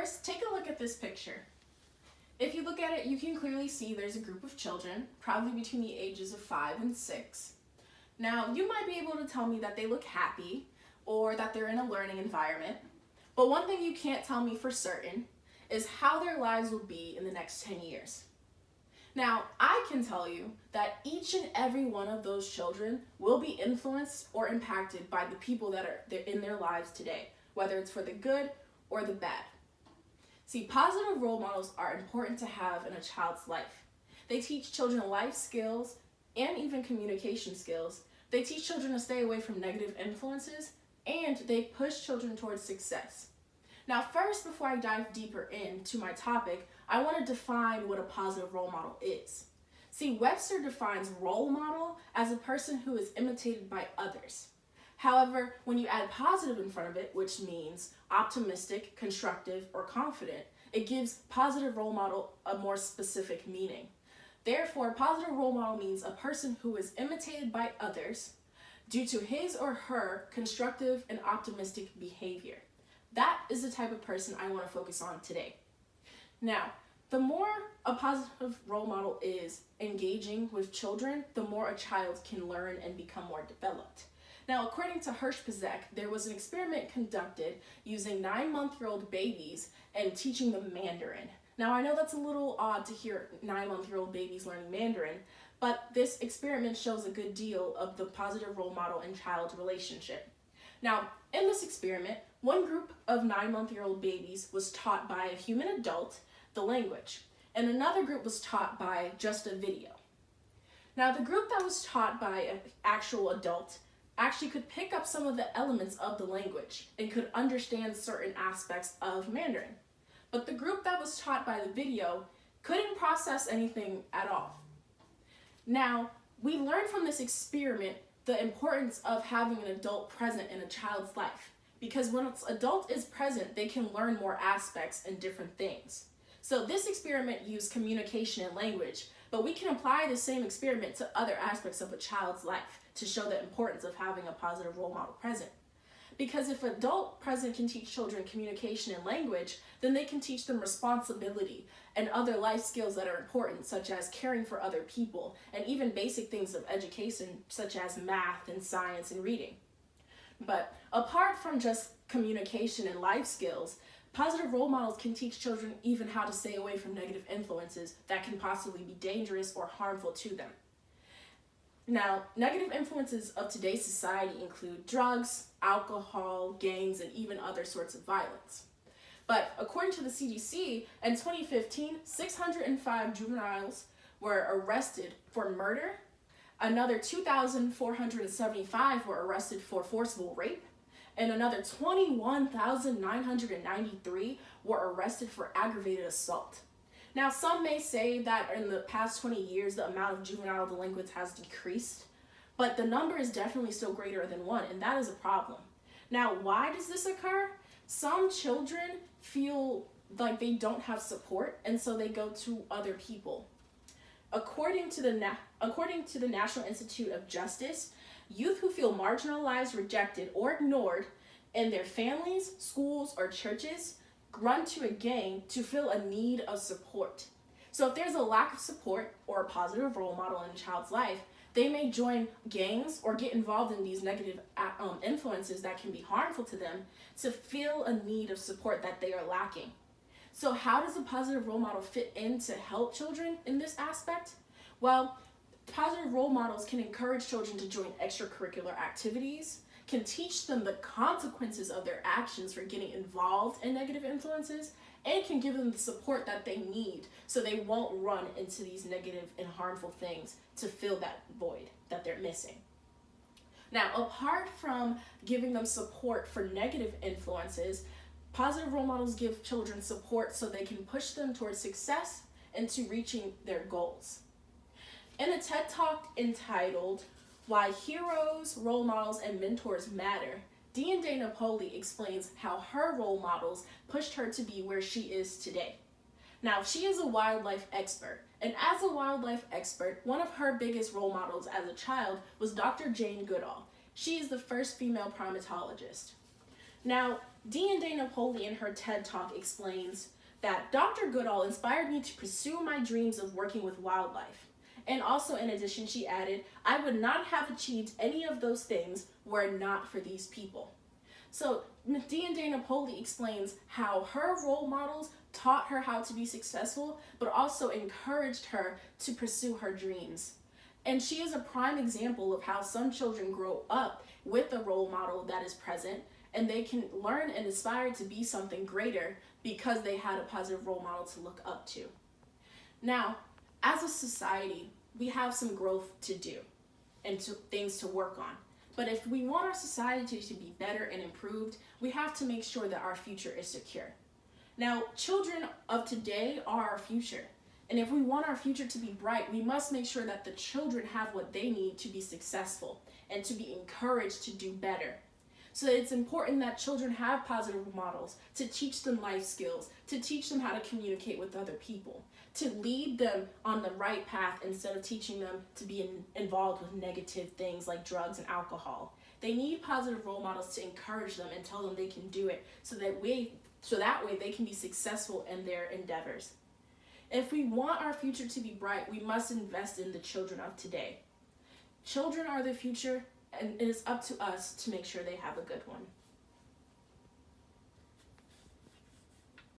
first, take a look at this picture. If you look at it, you can clearly see there's a group of children, probably between the ages of 5 and 6. Now, you might be able to tell me that they look happy or that they're in a learning environment, but one thing you can't tell me for certain is how their lives will be in the next 10 years. Now, I can tell you that each and every one of those children will be influenced or impacted by the people that are in their lives today, whether it's for the good or the bad. See, positive role models are important to have in a child's life. They teach children life skills and even communication skills. They teach children to stay away from negative influences, and they push children towards success. Now, first, before I dive deeper into my topic, I want to define what a positive role model is. See, Webster defines role model as a person who is imitated by others. However, when you add positive in front of it, which means optimistic, constructive, or confident, it gives positive role model a more specific meaning. Therefore, positive role model means a person who is imitated by others due to his or her constructive and optimistic behavior. That is the type of person I want to focus on today. Now, the more a positive role model is engaging with children, the more a child can learn and become more developed. Now, according to Hirsch-Pasek, there was an experiment conducted using 9-month-old babies and teaching them Mandarin. Now, I know that's a little odd to hear 9-month-old babies learning Mandarin, but this experiment shows a good deal of the positive role model and child relationship. Now, in this experiment, one group of 9-month-old babies was taught by a human adult the language, and another group was taught by just a video. Now, the group that was taught by an actual adult actually could pick up some of the elements of the language and could understand certain aspects of Mandarin. But the group that was taught by the video couldn't process anything at all. Now, we learned from this experiment the importance of having an adult present in a child's life, because when an adult is present, they can learn more aspects and different things. So this experiment used communication and language, but we can apply the same experiment to other aspects of a child's life to show the importance of having a positive role model present. Because if adult present can teach children communication and language, then they can teach them responsibility and other life skills that are important, such as caring for other people, and even basic things of education, such as math and science and reading. But apart from just communication and life skills, positive role models can teach children even how to stay away from negative influences that can possibly be dangerous or harmful to them. Now, negative influences of today's society include drugs, alcohol, gangs, and even other sorts of violence. But according to the CDC, in 2015, 605 juveniles were arrested for murder. Another 2,475 were arrested for forcible rape. And another 21,993 were arrested for aggravated assault. Now, some may say that in the past 20 years, the amount of juvenile delinquents has decreased, but the number is definitely still greater than 1, and that is a problem. Now, why does this occur? Some children feel like they don't have support, and so they go to other people. According to the National Institute of Justice, youth who feel marginalized, rejected, or ignored in their families, schools, or churches run to a gang to feel a need of support. So if there's a lack of support or a positive role model in a child's life, they may join gangs or get involved in these negative influences that can be harmful to them to feel a need of support that they are lacking. So how does a positive role model fit in to help children in this aspect? Well, positive role models can encourage children to join extracurricular activities, can teach them the consequences of their actions for getting involved in negative influences, and can give them the support that they need so they won't run into these negative and harmful things to fill that void that they're missing. Now, apart from giving them support for negative influences, positive role models give children support so they can push them towards success and to reaching their goals. In a TED Talk entitled Why Heroes, Role Models, and Mentors Matter, Dian Napoli explains how her role models pushed her to be where she is today. Now, she is a wildlife expert, and as a wildlife expert, one of her biggest role models as a child was Dr. Jane Goodall. She is the first female primatologist. Now, DeAnda Napoli in her TED Talk explains that Dr. Goodall inspired me to pursue my dreams of working with wildlife. And also, in addition, she added, I would not have achieved any of those things were it not for these people. So DeAnda Napoli explains how her role models taught her how to be successful, but also encouraged her to pursue her dreams. And she is a prime example of how some children grow up with a role model that is present, and they can learn and aspire to be something greater because they had a positive role model to look up to. Now, as a society, we have some growth to do and things to work on. But if we want our society to be better and improved, we have to make sure that our future is secure. Now, children of today are our future. And if we want our future to be bright, we must make sure that the children have what they need to be successful and to be encouraged to do better. So it's important that children have positive models to teach them life skills, to teach them how to communicate with other people, to lead them on the right path instead of teaching them to be involved with negative things like drugs and alcohol. They need positive role models to encourage them and tell them they can do it so that way they can be successful in their endeavors. If we want our future to be bright, we must invest in the children of today. Children are the future, and it is up to us to make sure they have a good one.